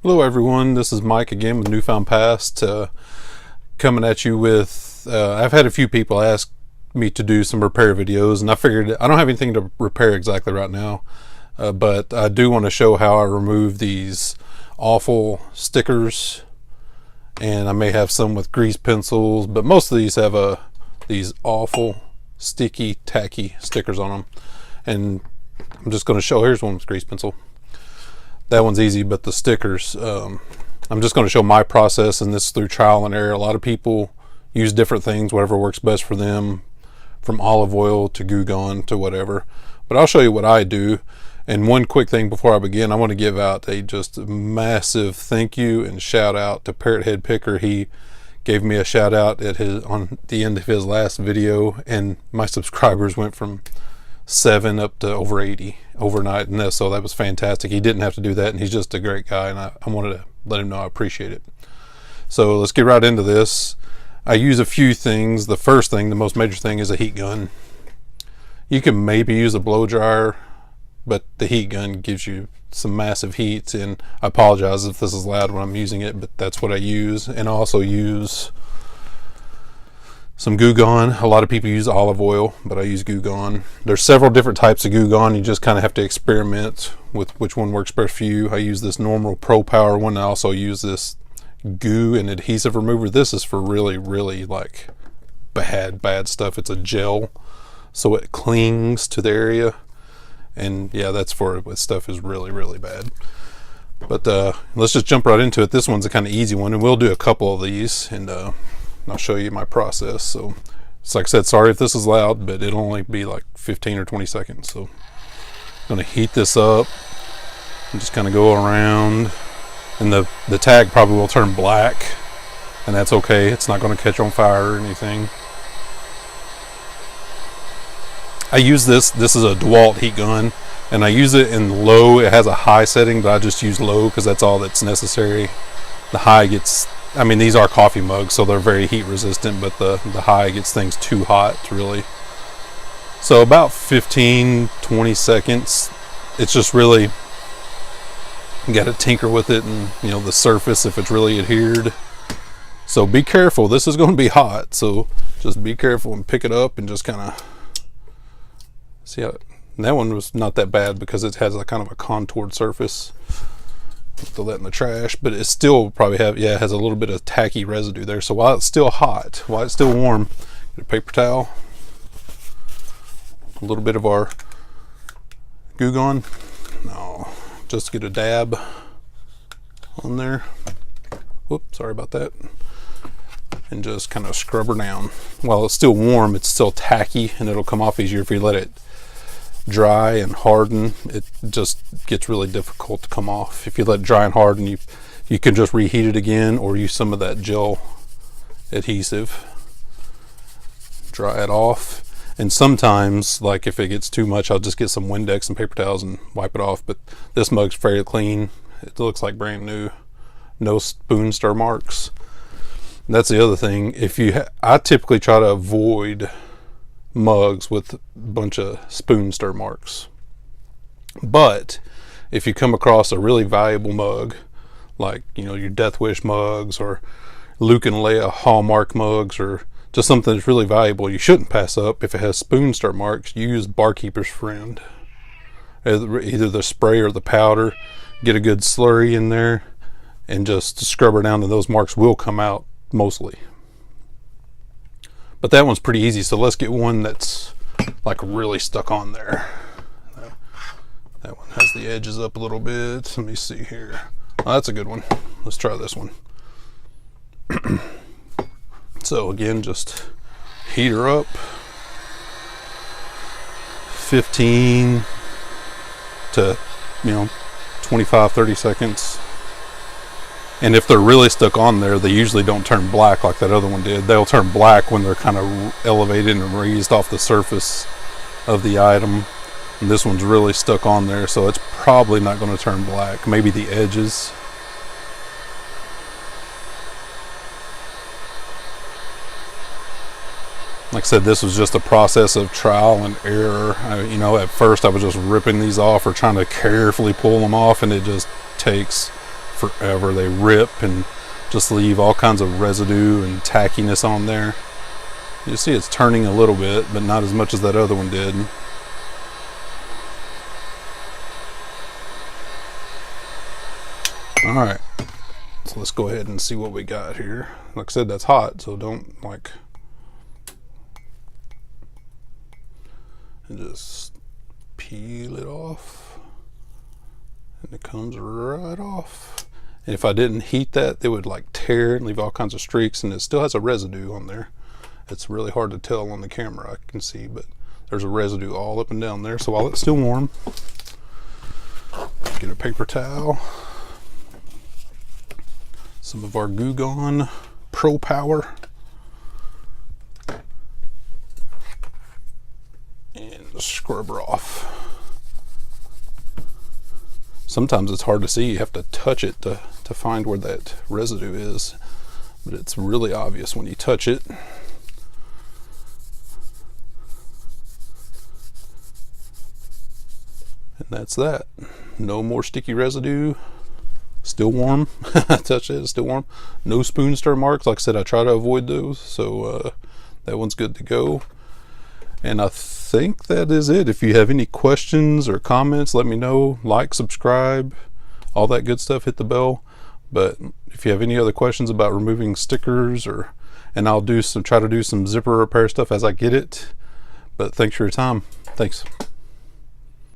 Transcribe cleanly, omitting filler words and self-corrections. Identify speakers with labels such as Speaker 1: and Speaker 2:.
Speaker 1: Hello everyone, this is Mike again with Newfound Past, coming at you with, I've had a few people ask me to do some repair videos, and I figured I don't have anything to repair exactly right now, but I do want to show how I remove these awful stickers, and I may have some with grease pencils, but most of these have these awful sticky tacky stickers on them, and I'm just going to show, here's one with grease pencil. That one's easy, but the stickers, I'm just going to show my process, and this is through trial and error. A lot of people use different things, whatever works best for them, from olive oil to Goo Gone to whatever. But I'll show you what I do. And one quick thing before I begin, I want to give out a just massive thank you and shout out to Parrot Head Picker. He gave me a shout out on the end of his last video, and my subscribers went from 7 up to over 80 overnight, and so that was fantastic. He didn't have to do that, and he's just a great guy, and I wanted to let him know I appreciate it. So let's get right into this. I use a few things. The first thing, the most major thing, is a heat gun. You can maybe use a blow dryer, but the heat gun gives you some massive heat, and I apologize if this is loud when I'm using it, but that's what I use. And I also use some Goo Gone. A lot of people use olive oil, but I use Goo Gone. There's several different types of Goo Gone. You just kind of have to experiment with which one works best for you. I use this normal Pro Power one. I also use this goo and adhesive remover. This is for really like bad stuff. It's a gel, so it clings to the area, and yeah, that's for it. With stuff is really bad. But let's just jump right into it. This one's a kind of easy one, and we'll do a couple of these, and I'll show you my process. So it's like I said, sorry if this is loud, but it'll only be like 15 or 20 seconds. So I'm going to heat this up and just kind of go around, and the tag probably will turn black, and that's okay. It's not going to catch on fire or anything. I use this is a DeWalt heat gun, and I use it in low. It has a high setting, but I just use low because that's all that's necessary. The high gets, I mean, these are coffee mugs, so they're very heat resistant, but the high gets things too hot, really. So about 15-20 seconds. It's just really, you got to tinker with it, and the surface, if it's really adhered. So be careful. This is going to be hot, so just be careful and pick it up and just kind of see how that one was not that bad because it has a kind of a contoured surface. Throw that in the trash, but it still probably it has a little bit of tacky residue there. So while it's still hot, while it's still warm, get a paper towel, a little bit of our Goo Gone, just get a dab on there. Whoops, sorry about that. And just kind of scrub her down. While it's still warm, it's still tacky, and it'll come off easier. If you let it dry and harden, it just gets really difficult to come off. If you let it dry and harden, you can just reheat it again, or use some of that gel adhesive, dry it off. And sometimes, like if it gets too much, I'll just get some Windex and paper towels and wipe it off. But this mug's fairly clean. It looks like brand new. No spoon stir marks. And that's the other thing. I typically try to avoid mugs with a bunch of spoon stir marks, but if you come across a really valuable mug, like your Death Wish mugs or Luke and Leia Hallmark mugs, or just something that's really valuable, you shouldn't pass up. If it has spoon stir marks, use Barkeeper's Friend, either the spray or the powder. Get a good slurry in there and just scrub her down, and those marks will come out mostly. But that one's pretty easy, so let's get one that's like really stuck on there. That one has the edges up a little bit. Let me see here. Oh, that's a good one. Let's try this one. So again, just heat her up. 15 to 25-30 seconds. And if they're really stuck on there, they usually don't turn black like that other one did. They'll turn black when they're kind of elevated and raised off the surface of the item. And this one's really stuck on there, so it's probably not going to turn black. Maybe the edges. Like I said, this was just a process of trial and error. At first I was just ripping these off or trying to carefully pull them off, and it just takes forever. They rip and just leave all kinds of residue and tackiness on there. You see it's turning a little bit, but not as much as that other one did. Alright, so let's go ahead and see what we got here. Like I said, that's hot, so don't and just peel it off, and it comes right off. And if I didn't heat that, it would like tear and leave all kinds of streaks, and it still has a residue on there. It's really hard to tell on the camera, I can see, but there's a residue all up and down there. So while it's still warm, get a paper towel, some of our Goo Gone Pro Power, and the scrubber off. Sometimes it's hard to see, you have to touch it to find where that residue is, but it's really obvious when you touch it. And that's that. No more sticky residue. Still warm. I touched it, it's still warm. No spoon stir marks. Like I said, I try to avoid those, so that one's good to go. And I think that is it. If you have any questions or comments, let me know. Like, subscribe, all that good stuff. Hit the bell. But if you have any other questions about removing stickers, and I'll try to do some zipper repair stuff as I get it. But thanks for your time. Thanks.